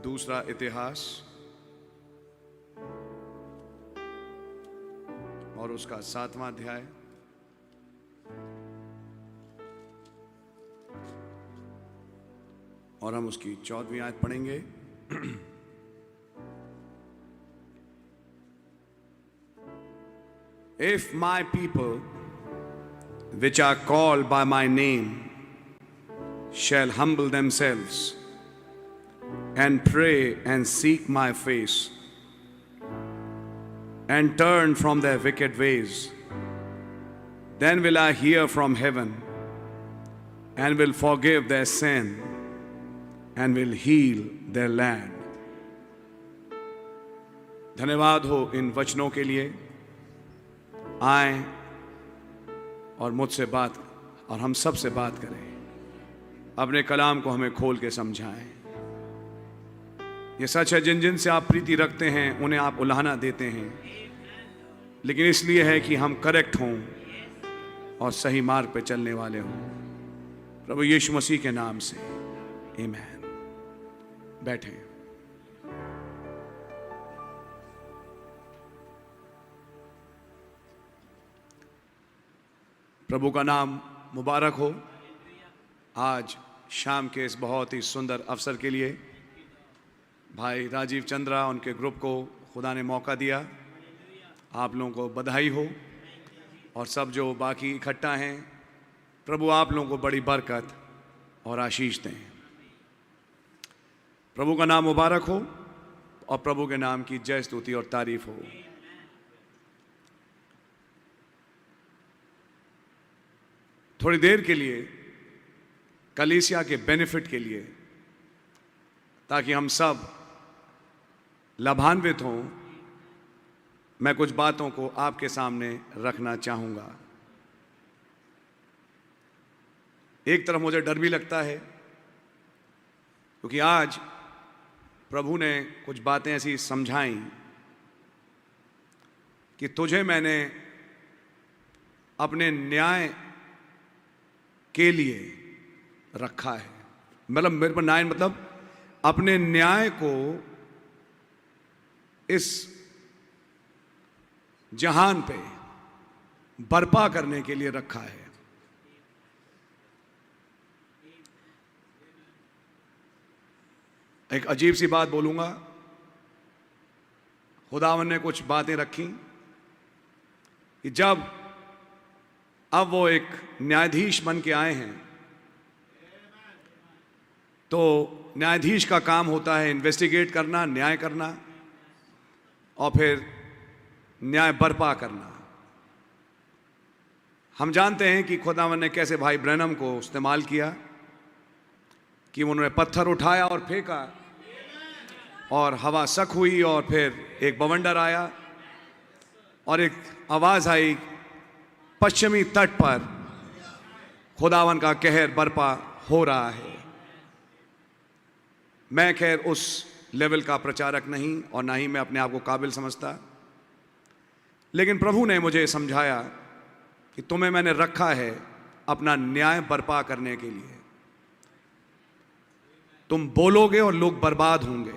दूसरा इतिहास और उसका 7वां अध्याय और हम उसकी 14वीं आयत पढ़ेंगे। If my people which are called by my name shall humble themselves and pray and seek my face and turn from their wicked ways, then will I hear from heaven and will forgive their sin and will heal their land. धन्यवाद हो इन वचनों के लिए। आए और मुझसे बात और हम सब से बात करें, अपने कलाम को हमें खोल के समझाएं। ये सच है, जिन जिन से आप प्रीति रखते हैं उन्हें आप उलाहना देते हैं, लेकिन इसलिए है कि हम करेक्ट हों और सही मार्ग पे चलने वाले हों। प्रभु यीशु मसीह के नाम से आमीन। बैठें। प्रभु का नाम मुबारक हो। आज शाम के इस बहुत ही सुंदर अवसर के लिए भाई राजीव चंद्रा उनके ग्रुप को खुदा ने मौका दिया। आप लोगों को बधाई हो और सब जो बाकी इकट्ठा हैं, प्रभु आप लोगों को बड़ी बरकत और आशीष दें। प्रभु का नाम मुबारक हो और प्रभु के नाम की जय स्तुति और तारीफ हो। थोड़ी देर के लिए कलीसिया के बेनिफिट के लिए, ताकि हम सब लाभान्वित हों, मैं कुछ बातों को आपके सामने रखना चाहूँगा। एक तरफ मुझे डर भी लगता है, क्योंकि आज प्रभु ने कुछ बातें ऐसी समझाई कि तुझे मैंने अपने न्याय के लिए रखा है। मतलब मेरे पर न्याय मतलब अपने न्याय को इस जहान पे बर्पा करने के लिए रखा है। एक अजीब सी बात बोलूंगा। खुदावन ने कुछ बातें रखी कि जब अब वो एक न्यायाधीश बन के आए हैं, तो न्यायाधीश का काम होता है इन्वेस्टिगेट करना, न्याय करना और फिर न्याय बर्पा करना। हम जानते हैं कि खुदावन ने कैसे भाई ब्रैनम को इस्तेमाल किया कि उन्होंने पत्थर उठाया और फेंका और हवा सक हुई और फिर एक बवंडर आया और एक आवाज आई, पश्चिमी तट पर खुदावन का कहर बर्पा हो रहा है। मैं खैर उस लेवल का प्रचारक नहीं और ना ही मैं अपने आप को काबिल समझता, लेकिन प्रभु ने मुझे समझाया कि तुम्हें मैंने रखा है अपना न्याय बर्पा करने के लिए। तुम बोलोगे और लोग बर्बाद होंगे।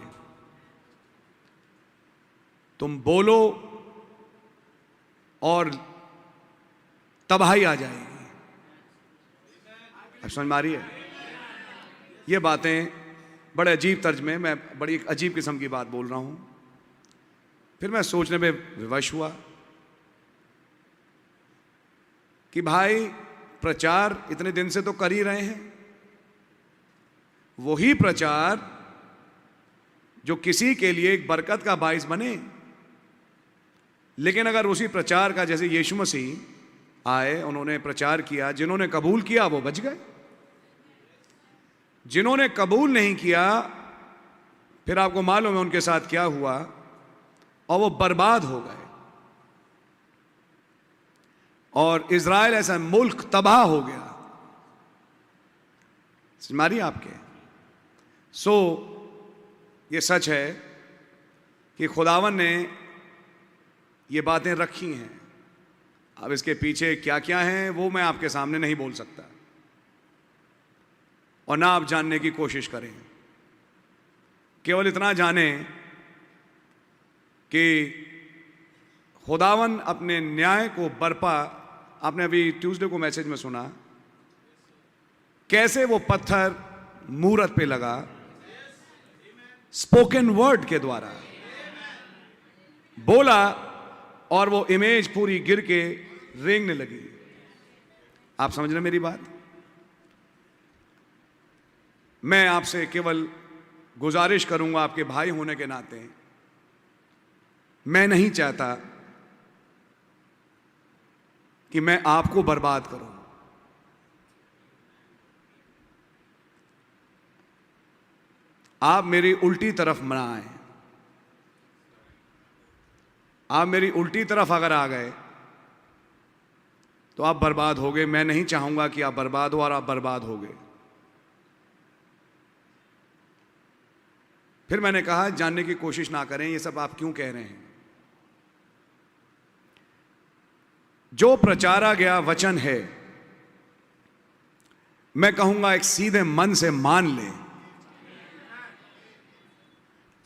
तुम बोलो और तबाही आ जाएगी। अब समझ में आ रही है? ये बातें बड़े अजीब तर्ज में, मैं बड़ी एक अजीब किस्म की बात बोल रहा हूं। फिर मैं सोचने में विवश हुआ कि भाई प्रचार इतने दिन से तो कर ही रहे हैं, वही प्रचार जो किसी के लिए एक बरकत का बाइस बने। लेकिन अगर उसी प्रचार का, जैसे यीशु मसीह आए, उन्होंने प्रचार किया, जिन्होंने कबूल किया वो बच गए, जिन्होंने कबूल नहीं किया फिर आपको मालूम है उनके साथ क्या हुआ, और वो बर्बाद हो गए। और इज़राइल ऐसा मुल्क तबाह हो गया। समझ मारिए आपके। ये सच है कि खुदावन ने ये बातें रखी हैं। अब इसके पीछे क्या क्या हैं वो मैं आपके सामने नहीं बोल सकता, और ना आप जानने की कोशिश करें। केवल इतना जानें कि खुदावन अपने न्याय को बरपा, आपने अभी ट्यूसडे को मैसेज में सुना कैसे वो पत्थर मूरत पे लगा, स्पोकन वर्ड के द्वारा बोला और वो इमेज पूरी गिर के रेंगने लगी। आप समझ रहे मेरी बात? मैं आपसे केवल गुजारिश करूंगा आपके भाई होने के नाते, मैं नहीं चाहता कि मैं आपको बर्बाद करूं। आप मेरी उल्टी तरफ ना आए। आप मेरी उल्टी तरफ अगर आ गए तो आप बर्बाद हो गए। मैं नहीं चाहूंगा कि आप बर्बाद हो और आप बर्बाद हो गए। फिर मैंने कहा जानने की कोशिश ना करें ये सब आप क्यों कह रहे हैं। जो प्रचारा गया वचन है, मैं कहूंगा एक सीधे मन से मान ले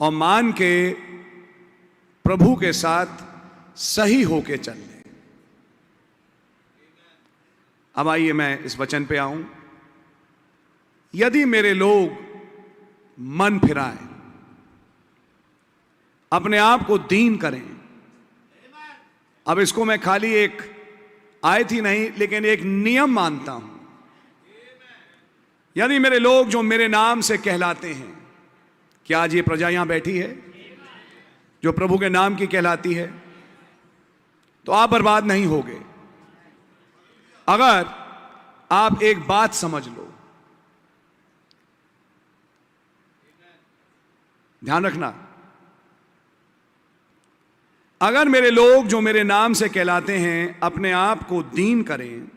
और मान के प्रभु के साथ सही होके चल ले। अब आइए मैं इस वचन पे आऊं। यदि मेरे लोग मन फिराएं, अपने आप को दीन करें, अब इसको मैं खाली एक आयत ही नहीं लेकिन एक नियम मानता हूं। यदि मेरे लोग जो मेरे नाम से कहलाते हैं, क्या आज ये प्रजा यहां बैठी है जो प्रभु के नाम की कहलाती है, तो आप बर्बाद नहीं होगे। अगर आप एक बात समझ लो, ध्यान रखना, अगर मेरे लोग जो मेरे नाम से कहलाते हैं अपने आप को दीन करें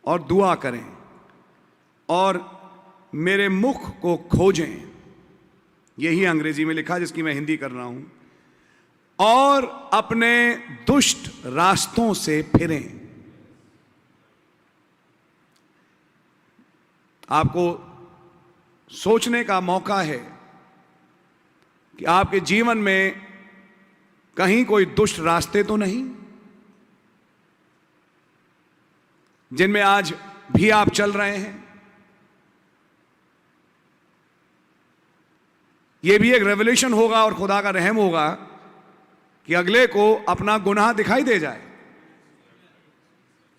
और दुआ करें और मेरे मुख को खोजें, यही अंग्रेजी में लिखा जिसकी मैं हिंदी कर रहा हूं, और अपने दुष्ट रास्तों से फिरें। आपको सोचने का मौका है कि आपके जीवन में कहीं कोई दुष्ट रास्ते तो नहीं जिनमें आज भी आप चल रहे हैं। यह भी एक रेवलेशन होगा और खुदा का रहम होगा कि अगले को अपना गुनाह दिखाई दे जाए।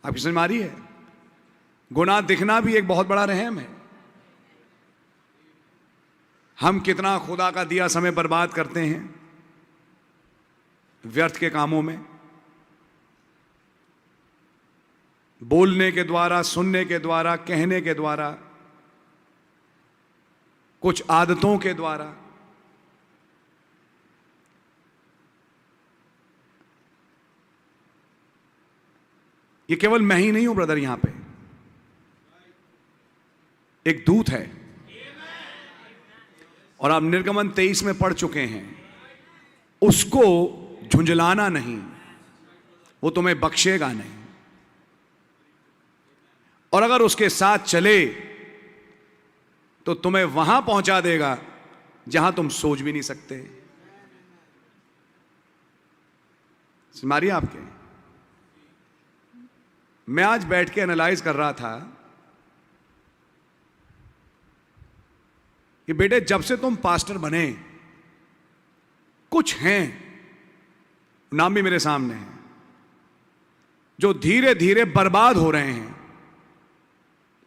आपकी समझ में आ रही है? गुनाह दिखना भी एक बहुत बड़ा रहम है। हम कितना खुदा का दिया समय बर्बाद करते हैं व्यर्थ के कामों में, बोलने के द्वारा, सुनने के द्वारा, कहने के द्वारा, कुछ आदतों के द्वारा। ये केवल मैं ही नहीं हूं ब्रदर, यहां पे एक दूत है और आप निर्गमन 23 में पढ़ चुके हैं। उसको झुंझलाना नहीं, वो तुम्हें बख्शेगा नहीं, और अगर उसके साथ चले तो तुम्हें वहां पहुंचा देगा जहां तुम सोच भी नहीं सकते। मारिए आपके, मैं आज बैठ के एनालाइज कर रहा था कि बेटे जब से तुम पास्टर बने, कुछ हैं, नाम भी मेरे सामने है, जो धीरे धीरे बर्बाद हो रहे हैं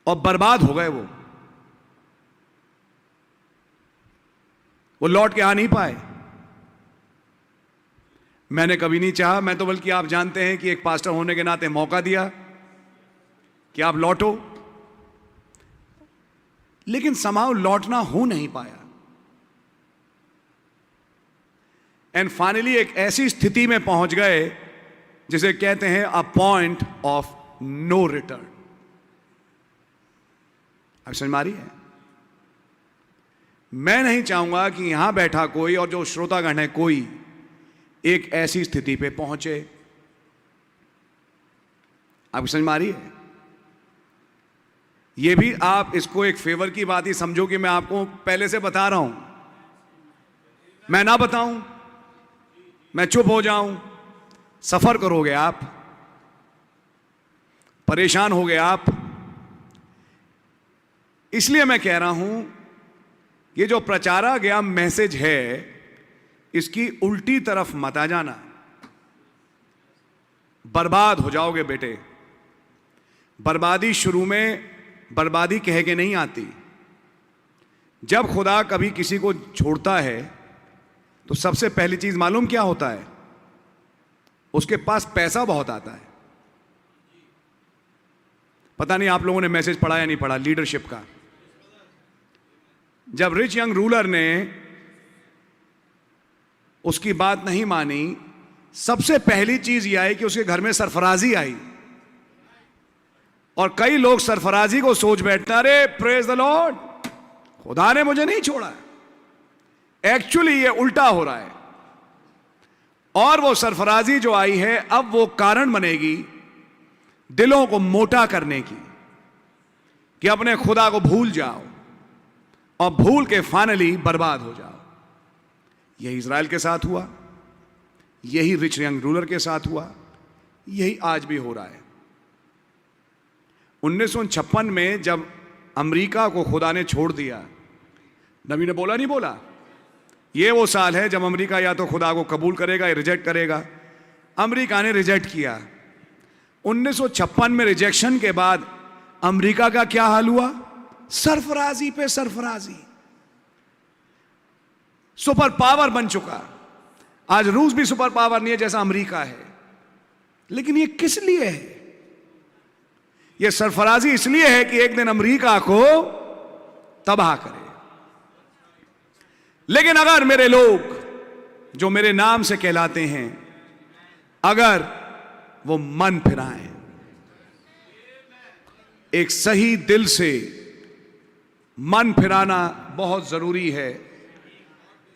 और बर्बाद हो गए। वो लौट के आ नहीं पाए। मैंने कभी नहीं चाहा, मैं तो बल्कि आप जानते हैं कि एक पास्टर होने के नाते मौका दिया कि आप लौटो, लेकिन समाव लौटना हो नहीं पाया। एंड फाइनली एक ऐसी स्थिति में पहुंच गए जिसे कहते हैं a point of no return. अब समझ में आ रही है? मैं नहीं चाहूंगा कि यहां बैठा कोई और जो श्रोतागण है कोई एक ऐसी स्थिति पे पहुंचे। आपको समझ में आ रही है? ये भी आप इसको एक फेवर की बात ही समझो कि मैं आपको पहले से बता रहा हूं। मैं ना बताऊं, मैं चुप हो जाऊं, सफर करोगे आप, परेशान हो गए आप। इसलिए मैं कह रहा हूं, ये जो प्रचारा गया मैसेज है, इसकी उल्टी तरफ मत आ जाना, बर्बाद हो जाओगे बेटे। बर्बादी शुरू में बर्बादी कह के नहीं आती। जब खुदा कभी किसी को छोड़ता है तो सबसे पहली चीज मालूम क्या होता है? उसके पास पैसा बहुत आता है। पता नहीं आप लोगों ने मैसेज पढ़ा या नहीं पढ़ा लीडरशिप का। जब रिच यंग रूलर ने उसकी बात नहीं मानी, सबसे पहली चीज यह आई कि उसके घर में सरफराजी आई। और कई लोग सरफराजी को सोच बैठते, अरे प्रेज द लॉर्ड, खुदा ने मुझे नहीं छोड़ा। एक्चुअली ये उल्टा हो रहा है। और वो सरफराजी जो आई है, अब वो कारण बनेगी दिलों को मोटा करने की, कि अपने खुदा को भूल जाओ और भूल के फाइनली बर्बाद हो जाओ। यही इज़राइल के साथ हुआ, यही रिच यंग रूलर के साथ हुआ, यही आज भी हो रहा है। 1956 में जब अमेरिका को खुदा ने छोड़ दिया, नबी ने बोला नहीं बोला, ये वो साल है जब अमेरिका या तो खुदा को कबूल करेगा या रिजेक्ट करेगा। अमेरिका ने रिजेक्ट किया। 1956 में रिजेक्शन के बाद अमेरिका का क्या हाल हुआ? सरफराजी पे सरफराजी, सुपर पावर बन चुका। आज रूस भी सुपर पावर नहीं है जैसा अमेरिका है। लेकिन ये किस लिए है? ये सरफराजी इसलिए है कि एक दिन अमेरिका को तबाह करे। लेकिन अगर मेरे लोग जो मेरे नाम से कहलाते हैं, अगर वो मन फिराएं, एक सही दिल से मन फिराना बहुत जरूरी है।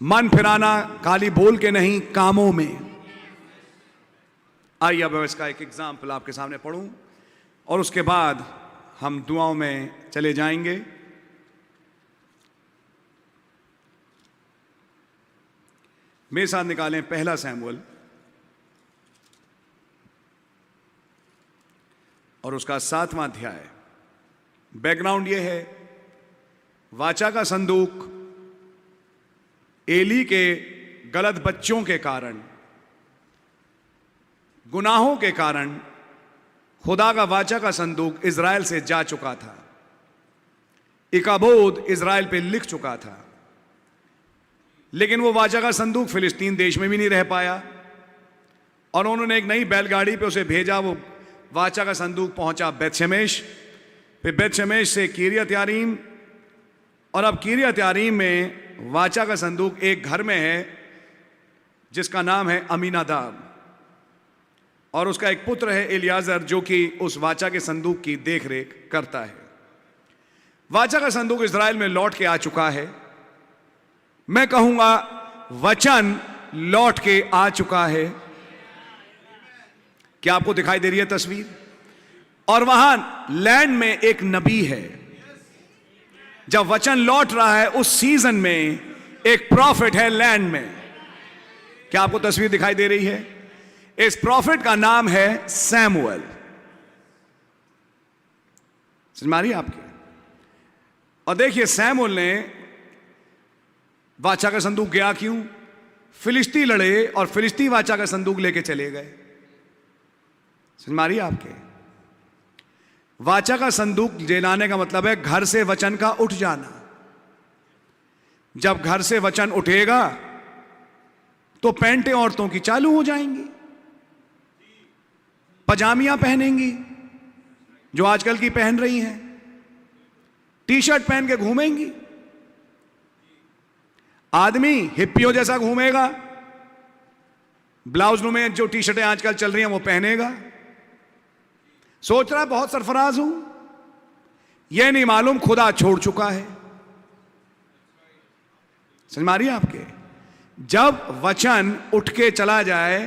मन फिराना खाली बोल के नहीं, कामों में। आइए अब इसका एक एग्जाम्पल आपके सामने पढ़ूं और उसके बाद हम दुआओं में चले जाएंगे। मेरे साथ निकालें पहला सैमुएल और उसका 7वां अध्याय। बैकग्राउंड यह है, वाचा का संदूक एली के गलत बच्चों के कारण, गुनाहों के कारण खुदा का वाचा का संदूक इज़राइल से जा चुका था। इकाबोद इज़राइल पे लिख चुका था। लेकिन वो वाचा का संदूक फिलिस्तीन देश में भी नहीं रह पाया और उन्होंने एक नई बैलगाड़ी पे उसे भेजा। वो वाचा का संदूक पहुंचा बेतशेमेश, फिर बेतशेमेश से किरियत यारीम, और अब किरियत यारीम में वाचा का संदूक एक घर में है जिसका नाम है अमीनादाब, और उसका एक पुत्र है एलियाजर जो कि उस वाचा के संदूक की देखरेख करता है। वाचा का संदूक इज़राइल में लौट के आ चुका है। मैं कहूंगा वचन लौट के आ चुका है। क्या आपको दिखाई दे रही है तस्वीर? और वहां लैंड में एक नबी है। जब वचन लौट रहा है उस सीजन में एक प्रॉफिट है लैंड में। क्या आपको तस्वीर दिखाई दे रही है? इस प्रॉफिट का नाम है सैमुएल। समझ में आ रही है आपके? और देखिए सैमुएल ने वाचा का संदूक गया क्यों? फिलिस्ती लड़े और फिलिस्ती वाचा का संदूक लेके चले गए। समझ में आ रही है आपके? वाचा का संदूक ले लाने का मतलब है घर से वचन का उठ जाना। जब घर से वचन उठेगा तो पैंटें औरतों की चालू हो जाएंगी, पजामियां पहनेंगी जो आजकल की पहन रही हैं, टी शर्ट पहन के घूमेंगी। आदमी हिप्पियों जैसा घूमेगा, ब्लाउज में जो टी शर्टें आजकल चल रही हैं वो पहनेगा। सोच रहा है बहुत सरफराज हूं, यह नहीं मालूम खुदा छोड़ चुका है। समझ में आ रही है आपके? जब वचन उठ के चला जाए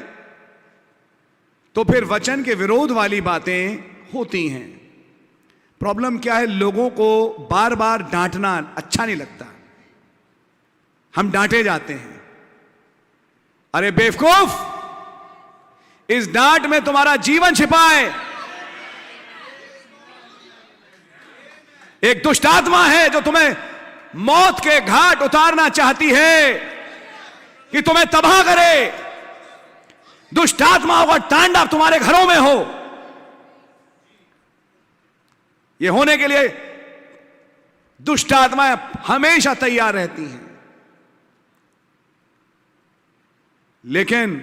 तो फिर वचन के विरोध वाली बातें होती हैं। प्रॉब्लम क्या है, लोगों को बार बार डांटना अच्छा नहीं लगता, हम डांटे जाते हैं। अरे बेवकूफ, इस डांट में तुम्हारा जीवन छिपा है। एक दुष्ट आत्मा है जो तुम्हें मौत के घाट उतारना चाहती है कि तुम्हें तबाह करे। दुष्ट आत्माओं का तांडव तुम्हारे घरों में हो, यह होने के लिए दुष्ट आत्माएं हमेशा तैयार रहती हैं। लेकिन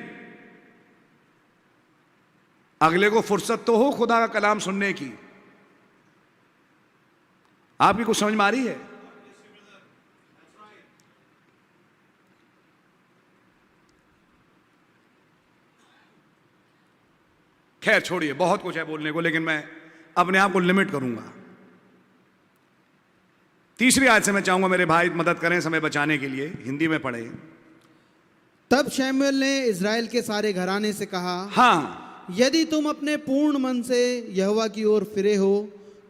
अगले को फुर्सत तो हो खुदा का कलाम सुनने की। आपकी कुछ समझ में आ रही है? खैर छोड़िए, बहुत कुछ है बोलने को, लेकिन मैं अपने आप को लिमिट करूंगा। तीसरी आयत से मैं चाहूंगा मेरे भाई मदद करें समय बचाने के लिए, हिंदी में पढ़े। तब शमूएल ने इज़राइल के सारे घराने से कहा, हाँ, यदि तुम अपने पूर्ण मन से यहोवा की ओर फिरे हो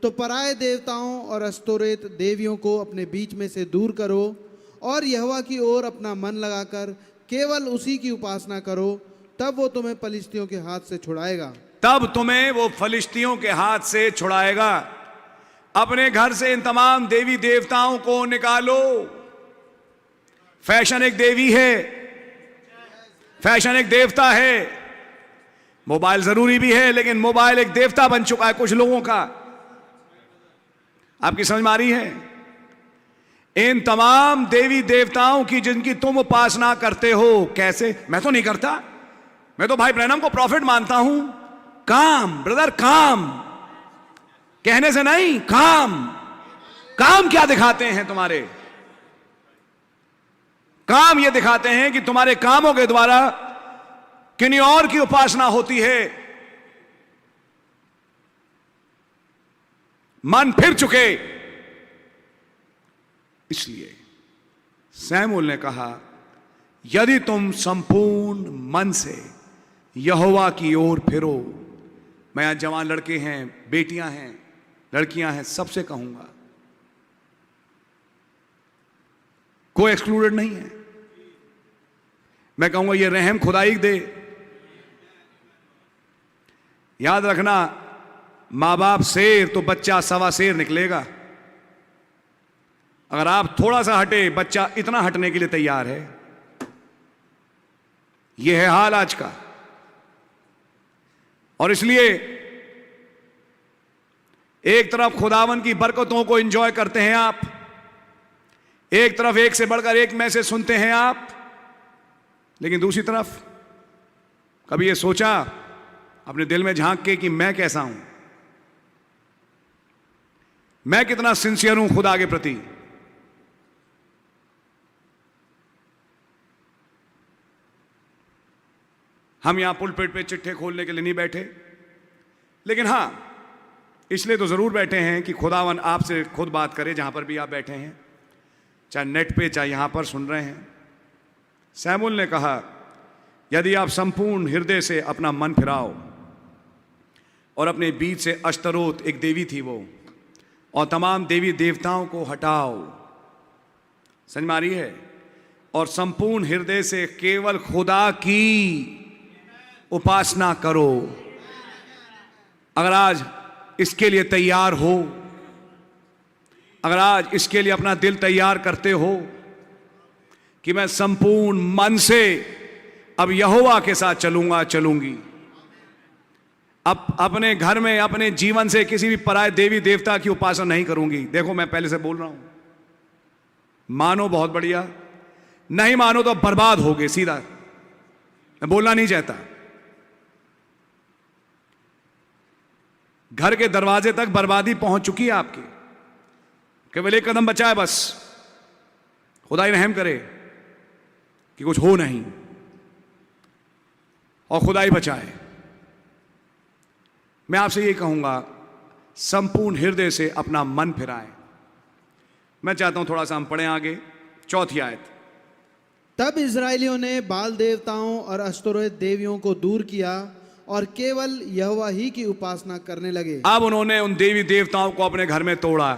तो पराये देवताओं और अस्तोरेत देवियों को अपने बीच में से दूर करो और यहोवा की ओर अपना मन लगाकर केवल उसी की उपासना करो, तब वो तुम्हें फलिश्तियों के हाथ से छुड़ाएगा। तब तुम्हें वो फलिश्तियों के हाथ से छुड़ाएगा। अपने घर से इन तमाम देवी देवताओं को निकालो। फैशन एक देवी है, फैशन एक देवता है। मोबाइल जरूरी भी है, लेकिन मोबाइल एक देवता बन चुका है कुछ लोगों का। आपकी समझ में आ रही है? इन तमाम देवी देवताओं की जिनकी तुम उपासना करते हो, कैसे? मैं तो नहीं करता, मैं तो भाई ब्रैनम को प्रॉफिट मानता हूं। काम ब्रदर, काम कहने से नहीं, काम। काम क्या दिखाते हैं तुम्हारे? काम ये दिखाते हैं कि तुम्हारे कामों के द्वारा किन्हीं और की उपासना होती है। मन फिर चुके। इसलिए शमूएल ने कहा, यदि तुम संपूर्ण मन से यहोवा की ओर फिरो। मैं आज जवान लड़के हैं, बेटियां हैं, लड़कियां हैं, सबसे कहूंगा, कोई एक्सक्लूडेड नहीं है। मैं कहूंगा ये रहम खुदाई दे। याद रखना, मां बाप शेर तो बच्चा सवा शेर निकलेगा। अगर आप थोड़ा सा हटे, बच्चा इतना हटने के लिए तैयार है। यह है हाल आज का। और इसलिए एक तरफ खुदावन की बरकतों को एंजॉय करते हैं आप, एक तरफ एक से बढ़कर एक मैसेज सुनते हैं आप, लेकिन दूसरी तरफ कभी ये सोचा अपने दिल में झांक के कि मैं कैसा हूं, मैं कितना सिंसियर हूं खुदा के प्रति। हम यहां पुलपिट पे चिट्ठे खोलने के लिए नहीं बैठे, लेकिन हां इसलिए तो जरूर बैठे हैं कि खुदावन आपसे खुद बात करे, जहां पर भी आप बैठे हैं, चाहे नेट पे चाहे यहां पर सुन रहे हैं। शमूएल ने कहा, यदि आप संपूर्ण हृदय से अपना मन फिराओ और अपने बीच से अश्तरोत, एक देवी थी वो, और तमाम देवी देवताओं को हटाओ। समझ में आ रही है? और संपूर्ण हृदय से केवल खुदा की उपासना करो। अगर आज इसके लिए तैयार हो, अगर आज इसके लिए अपना दिल तैयार करते हो कि मैं संपूर्ण मन से अब यहोवा के साथ चलूंगा, चलूंगी, अब अपने घर में, अपने जीवन से किसी भी पराये देवी देवता की उपासना नहीं करूंगी। देखो मैं पहले से बोल रहा हूं, मानो बहुत बढ़िया, नहीं मानो तो बर्बाद हो गए। सीधा मैं बोलना नहीं चाहता। घर के दरवाजे तक बर्बादी पहुंच चुकी है आपकी, केवल एक कदम बचा है बस। खुदा ही रहम करे कि कुछ हो नहीं, और खुदा ही बचाए। मैं आपसे ये कहूंगा, संपूर्ण हृदय से अपना मन फिराएं। मैं चाहता हूं थोड़ा सा हम पढ़ें आगे, चौथी आयत। तब इजरायलियों ने बाल देवताओं और अस्तोरेत देवियों को दूर किया और केवल यहोवा ही की उपासना करने लगे। अब उन्होंने उन देवी देवताओं को अपने घर में तोड़ा।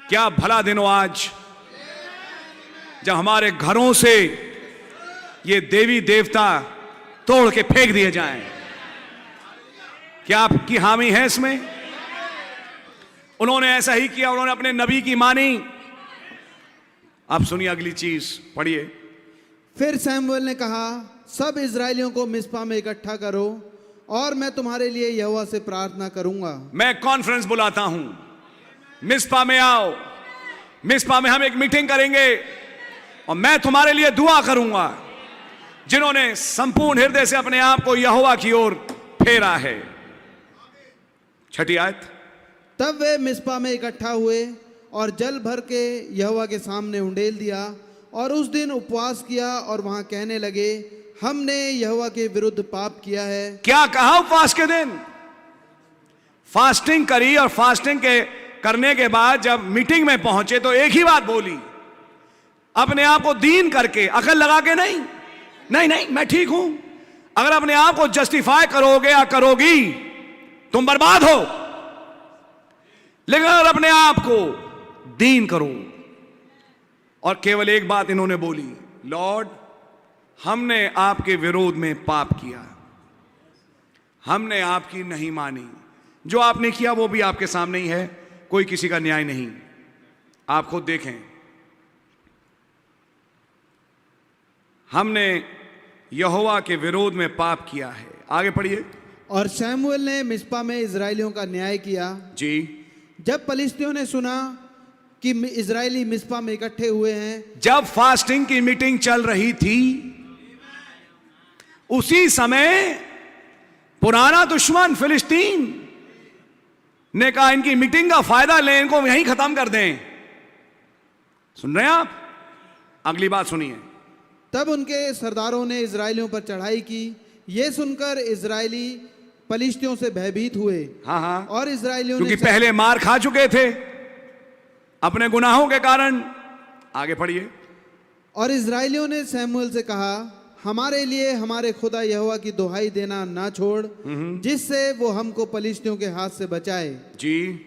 क्या भला दिन हो आज जब हमारे घरों से ये देवी देवता तोड़ के फेंक दिए जाएं। क्या आपकी हामी है इसमें? उन्होंने ऐसा ही किया, उन्होंने अपने नबी की मानी। अब सुनिए अगली चीज, पढ़िए। फिर सैमुएल ने कहा, सब इजरायलियों को मिस्पा में इकट्ठा करो और मैं तुम्हारे लिए यहोवा से प्रार्थना करूंगा। मैं कॉन्फ्रेंस बुलाता हूं, मिस्पा में आओ। मिस्पा में हम एक मीटिंग करेंगे और मैं तुम्हारे लिए दुआ करूंगा जिन्होंने संपूर्ण हृदय से अपने आप को यहोवा की ओर फेरा है। छठी आयत। तब वे मिस्पा में इकट्ठा हुए और जल भर के यहोवा के सामने उंडेल दिया और उस दिन उपवास किया और वहां कहने लगे, हमने यहोवा के विरुद्ध पाप किया है। क्या कहा उपवास के दिन? फास्टिंग करी और फास्टिंग के करने के बाद जब मीटिंग में पहुंचे तो एक ही बात बोली, अपने आप को दीन करके, अकल लगा के नहीं, नहीं नहीं मैं ठीक हूं। अगर अपने आप को जस्टिफाई करोगे या करोगी तुम बर्बाद हो, लेकिन अगर अपने आप को दीन करो। और केवल एक बात इन्होंने बोली, लॉर्ड हमने आपके विरोध में पाप किया, हमने आपकी नहीं मानी। जो आपने किया वो भी आपके सामने ही है, कोई किसी का न्याय नहीं। आप खुद देखें, हमने यहोवा के विरोध में पाप किया है। आगे पढ़िए। और शमूएल ने मिस्पा में इजरायलियों का न्याय किया। जी। जब पलिश्तियों ने सुना कि इजरायली मिस्पा में इकट्ठे हुए हैं, जब फास्टिंग की मीटिंग चल रही थी, उसी समय पुराना दुश्मन फिलिस्तीन ने कहा इनकी मीटिंग का फायदा लें, इनको यहीं खत्म कर दें। सुन रहे हैं आप? अगली बात सुनिए। तब उनके सरदारों ने इजरायलियों पर चढ़ाई की। ये सुनकर इजरायली पलिश्तियों से भयभीत हुए। हाँ हाँ, और इजरायलियों क्योंकि ने पहले मार खा चुके थे अपने गुनाहों के कारण। आगे पढ़िए। और इजरायलियों ने शमूएल से कहा, हमारे लिए हमारे खुदा यहोवा की दुहाई देना ना छोड़, जिससे वो हमको पलिश्तियों के हाथ से बचाए। जी।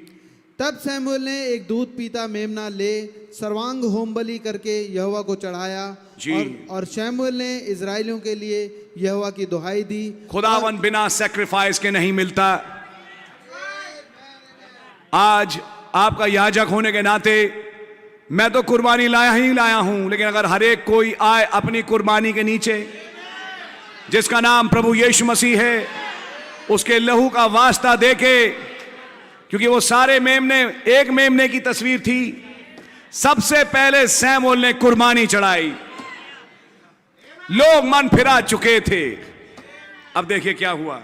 तब शमूएल ने एक दूध पीता मेमना ले सर्वांग होम बलि करके यहोवा को चढ़ाया। जी। और शमूएल ने इजरायलियों के लिए यहोवा की दुहाई दी। खुदावन बिना सैक्रिफाइस के नहीं मिलता। आज आपका याजक होने के नाते मैं तो कुर्बानी लाया ही लाया हूं, लेकिन अगर हर एक कोई आए अपनी कुर्बानी के नीचे, जिसका नाम प्रभु यीशु मसीह है, उसके लहू का वास्ता देके, क्योंकि वो सारे मेमने एक मेमने की तस्वीर थी। सबसे पहले शमूएल ने कुर्बानी चढ़ाई। लोग मन फिरा चुके थे। अब देखिए क्या हुआ।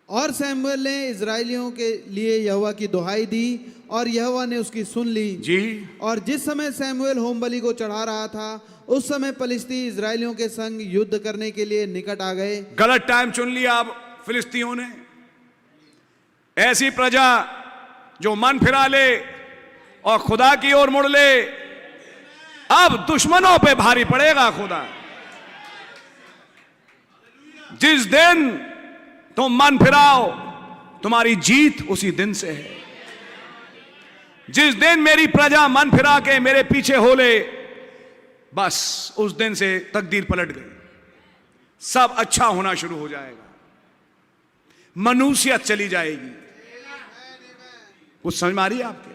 और शमूएल ने इजरायलियों के लिए यहोवा की दुहाई दी और यहोवा ने उसकी सुन ली। जी। और जिस समय शमूएल होम बलि को चढ़ा रहा था, उस समय पलिश्ती इजरायलियों के संग युद्ध करने के लिए निकट आ गए। गलत टाइम चुन लिया अब फिलिस्तीनियों ने। ऐसी प्रजा जो मन फिरा ले और खुदा की ओर मुड़ ले, अब दुश्मनों पे भारी पड़ेगा खुदा। जिस दिन तुम मन फिराओ, तुम्हारी जीत उसी दिन से है। जिस दिन मेरी प्रजा मन फिरा के मेरे पीछे हो ले, बस उस दिन से तकदीर पलट गई। सब अच्छा होना शुरू हो जाएगा, मनुष्यत चली जाएगी। कुछ समझ में आ रही है आपके?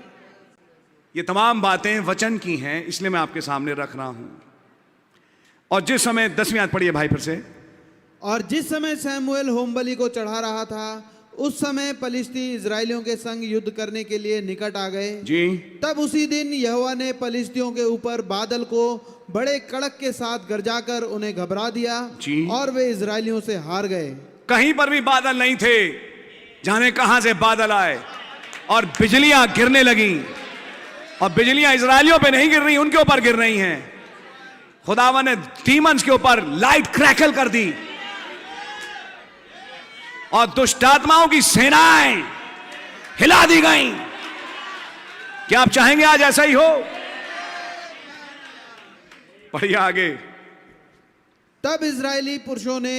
ये तमाम बातें वचन की हैं, इसलिए मैं आपके सामने रख रहा हूं। और जिस समय 10वीं आयत पढ़िए भाई फिर से। और जिस समय शमूएल होम बलि को चढ़ा रहा था, उस समय पलिश्ती इजरायलियों के संग युद्ध करने के लिए निकट आ गए। जी। तब उसी दिन यहोवा ने पलिश्तियों के ऊपर बादल को बड़े कड़क के साथ गरजाकर उन्हें घबरा दिया। जी। और वे इजरायलियों से हार गए। कहीं पर भी बादल नहीं थे, जाने कहां से बादल आए और बिजलियां गिरने लगी। और बिजलियां इजरायलियों पे नहीं गिर रही, उनके ऊपर गिर रही हैं। खुदावन ने डीमंस के ऊपर लाइट क्रैकल कर दी और दुष्ट आत्माओं की सेनाएं हिला दी गईं। क्या आप चाहेंगे आज ऐसा ही हो? पढ़िए आगे। तब इजरायली पुरुषों ने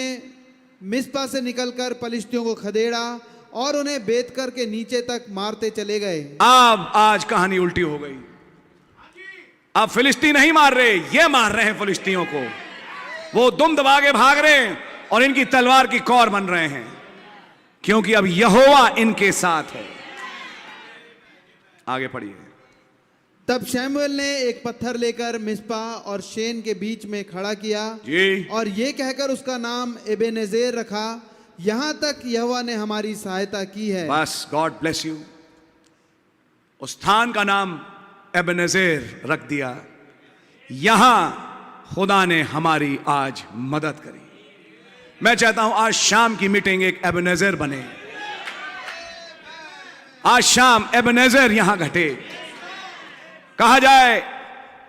मिस्पा से निकलकर पलिश्तियों को खदेड़ा और उन्हें बेतकर के नीचे तक मारते चले गए। अब आज कहानी उल्टी हो गई। अब फिलिस्ती नहीं मार रहे, ये मार रहे हैं फिलिस्तियों को। वो दुम दबा के भाग रहे हैं और इनकी तलवार की कौर बन रहे हैं, क्योंकि अब यहोवा इनके साथ है। आगे पढ़िए। तब शमूएल ने एक पत्थर लेकर मिस्पा और शेन के बीच में खड़ा किया जी। और ये कहकर उसका नाम एबेनेजेर रखा, यहां तक यहोवा ने हमारी सहायता की है। बस, गॉड ब्लेस यू। उस स्थान का नाम एबेनेजेर रख दिया। यहां खुदा ने हमारी आज मदद करी। मैं चाहता हूं आज शाम की मीटिंग एक एबेनेजेर बने। आज शाम एबेनेजेर यहां घटे। कहा जाए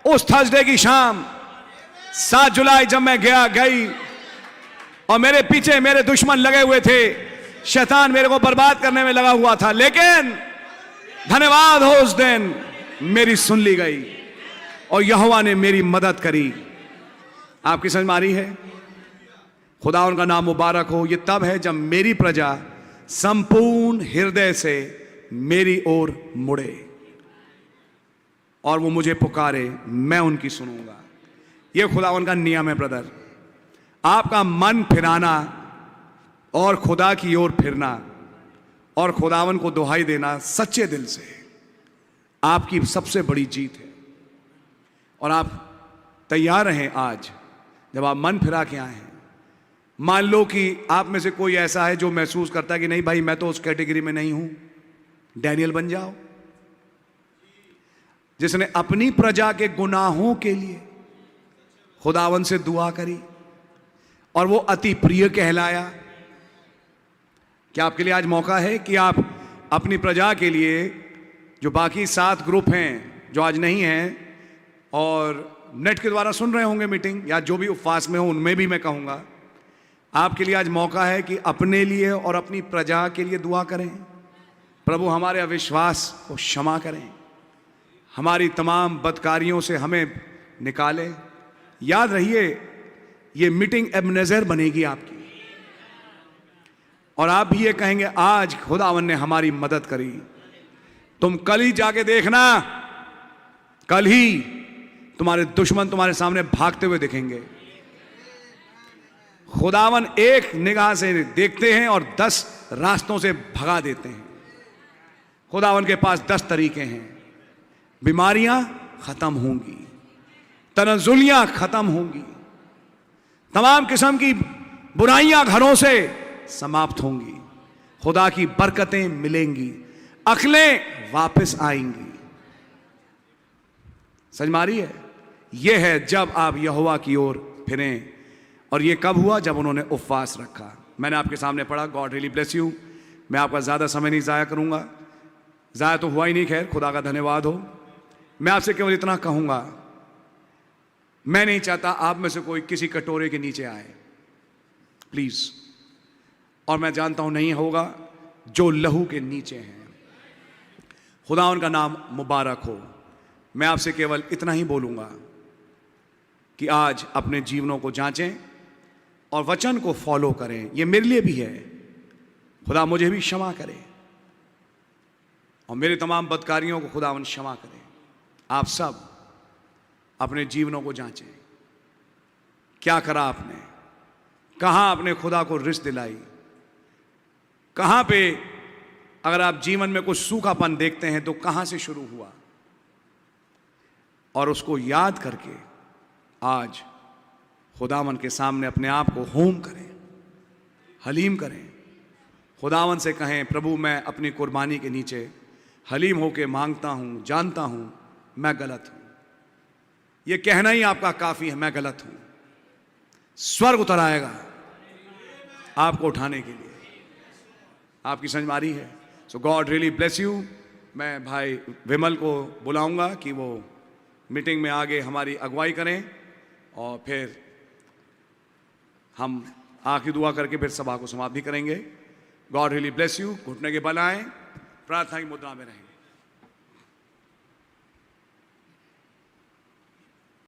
उस थर्सडे की शाम 7 जुलाई जब मैं गई और मेरे पीछे मेरे दुश्मन लगे हुए थे, शैतान मेरे को बर्बाद करने में लगा हुआ था, लेकिन धन्यवाद हो उस दिन मेरी सुन ली गई और यहोवा ने मेरी मदद करी। आपकी समझ में आ रही है? खुदा उनका नाम मुबारक हो। ये तब है जब मेरी प्रजा संपूर्ण हृदय से मेरी ओर मुड़े और वो मुझे पुकारे, मैं उनकी सुनूंगा। ये खुदावन का नियम है ब्रदर। आपका मन फिराना और खुदा की ओर फिरना और खुदावन को दुहाई देना सच्चे दिल से आपकी सबसे बड़ी जीत है। और आप तैयार रहें आज जब आप मन फिरा के आए हैं। मान लो कि आप में से कोई ऐसा है जो महसूस करता है कि नहीं भाई मैं तो उस कैटेगरी में नहीं हूं, डैनियल बन जाओ, जिसने अपनी प्रजा के गुनाहों के लिए खुदावन से दुआ करी और वो अति प्रिय कहलाया। क्या आपके लिए आज मौका है कि आप अपनी प्रजा के लिए, जो बाकी 7 ग्रुप हैं जो आज नहीं हैं और नेट के द्वारा सुन रहे होंगे मीटिंग, या जो भी उपवास में हो उनमें भी मैं कहूँगा, आपके लिए आज मौका है कि अपने लिए और अपनी प्रजा के लिए दुआ करें। प्रभु हमारे अविश्वास को क्षमा करें, हमारी तमाम बदकारियों से हमें निकाले। याद रहिए ये मीटिंग एबेनेजेर बनेगी आपकी, और आप भी ये कहेंगे आज खुदावन ने हमारी मदद करी। तुम कल ही जाके देखना, कल ही तुम्हारे दुश्मन तुम्हारे सामने भागते हुए दिखेंगे। खुदावन एक निगाह से देखते हैं और 10 रास्तों से भगा देते हैं। खुदावन के पास 10 तरीके हैं। बीमारियां खत्म होंगी, तनजुलियां खत्म होंगी, तमाम किस्म की बुराइयां घरों से समाप्त होंगी, खुदा की बरकतें मिलेंगी, अक्लें वापस आएंगी। समझ में आ रही है? यह है जब आप यहोवा की ओर फिरें। और ये कब हुआ? जब उन्होंने उपवास रखा। मैंने आपके सामने पढ़ा। God really bless you. मैं आपका ज़्यादा समय नहीं ज़ाया करूँगा, ज़ाया तो हुआ ही नहीं, खैर खुदा का धन्यवाद हो। मैं आपसे केवल इतना कहूँगा, मैं नहीं चाहता आप में से कोई किसी कटोरे के नीचे आए, प्लीज़। और मैं जानता हूँ नहीं होगा जो लहू के नीचे हैं। खुदा उनका नाम मुबारक हो। मैं आपसे केवल इतना ही बोलूँगा कि आज अपने जीवनों को जांचें और वचन को फॉलो करें। ये मेरे लिए भी है। खुदा मुझे भी क्षमा करे और मेरे तमाम बदकारियों को खुदावन क्षमा करे। आप सब अपने जीवनों को जांचें। क्या करा आपने? कहाँ आपने खुदा को रिश्त दिलाई? कहाँ पे अगर आप जीवन में कुछ सूखापन देखते हैं तो कहाँ से शुरू हुआ? और उसको याद करके आज खुदावन के सामने अपने आप को होम करें, हलीम करें। खुदावन से कहें, प्रभु मैं अपनी कुर्बानी के नीचे हलीम होके मांगता हूँ, जानता हूँ मैं गलत हूँ। ये कहना ही आपका काफ़ी है, मैं गलत हूँ। स्वर्ग उतर आएगा आपको उठाने के लिए। आपकी समझ में आ रही है? सो गॉड रियली ब्लेस यू। मैं भाई विमल को बुलाऊंगा कि वो मीटिंग में आगे हमारी अगुवाई करें और फिर हम आखिरी दुआ करके फिर सभा को समाप्त भी करेंगे। God really bless you. घुटने के बल आएं, प्रार्थना की मुद्रा में रहें।